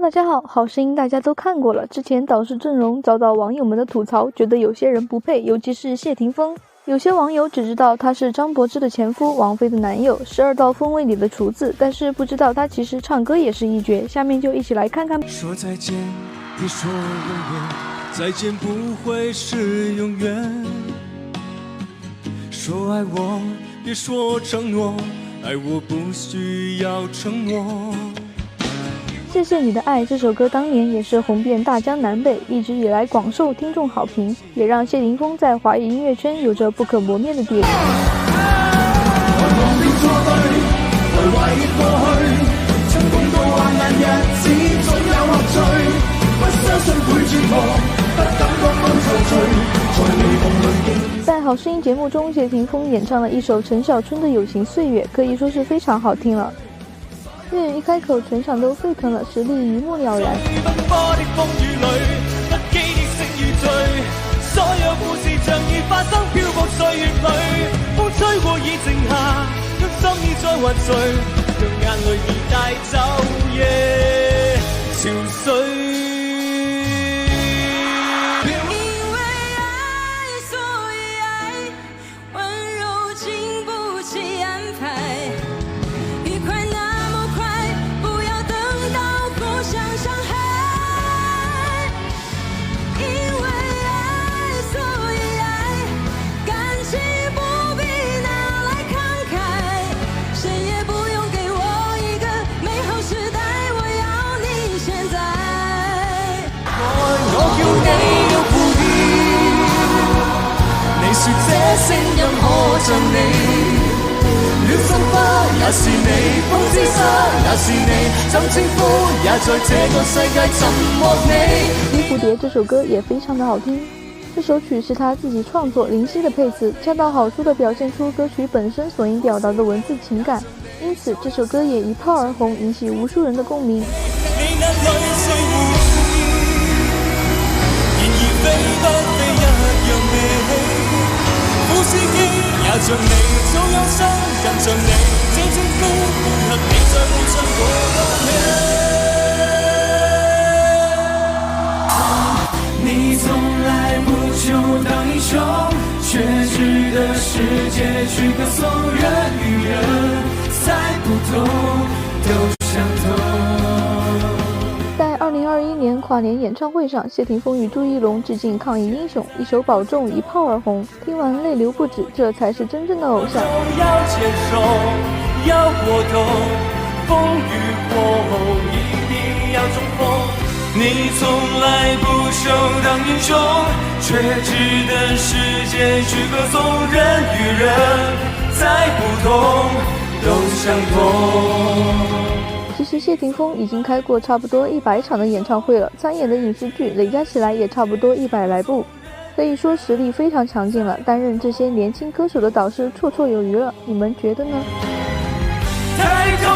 大家好，好声音大家都看过了，之前导师阵容遭到网友们的吐槽，觉得有些人不配，尤其是谢霆锋。有些网友只知道他是张柏芝的前夫，王菲的男友，12道锋味里的厨子，但是不知道他其实唱歌也是一绝。下面就一起来看看。说再见，别说永远，再见不会是永远。说爱我，别说承诺，爱我不需要承诺。谢谢你的爱这首歌当年也是红遍大江南北，一直以来广受听众好评，也让谢霆锋在华语音乐圈有着不可磨灭的地位。在好声音节目中，谢霆锋演唱了一首陈小春的《友情岁月》，可以说是非常好听了。粤语一开口，全场都沸腾了，实力一目了然。所有故事像已發生，漂泊歲月裏，風吹過已靜下，讓心意再滑垂，讓眼淚已帶走夜潮水。这聲音可像你，戀心花也是你，風之沙也是你，怎稱呼也在這個世界尋獲你。《蝴蝶》這首歌也非常的好聽，這首曲是他自己創作，林夕的配詞，恰到好處地表現出歌曲本身所應表達的文字情感，因此這首歌也一炮而紅，引起無數人的共鳴。也像你早有心，人像你，這稱呼配合你，再沒唱過歌。你從來不求當英雄，卻值得世界去歌頌人與人，再不同都相同。在2021年跨年演唱會上，謝霆鋒與朱一龍致敬抗疫英雄，一首《保重》一炮而紅，聽完淚流不止，這才是真正的偶像。要牽手，要過冬，風雨過後一定要重逢。你從來不求當英雄，卻值得世界去歌頌人與人，再不同都相同。其實謝霆鋒已經開過差不多100場的演唱會了，參演的影視劇累加起來也差不多100來部，可以說實力非常強勁了。擔任這些年輕歌手的導師綽綽有餘了，你們覺得呢？抬頭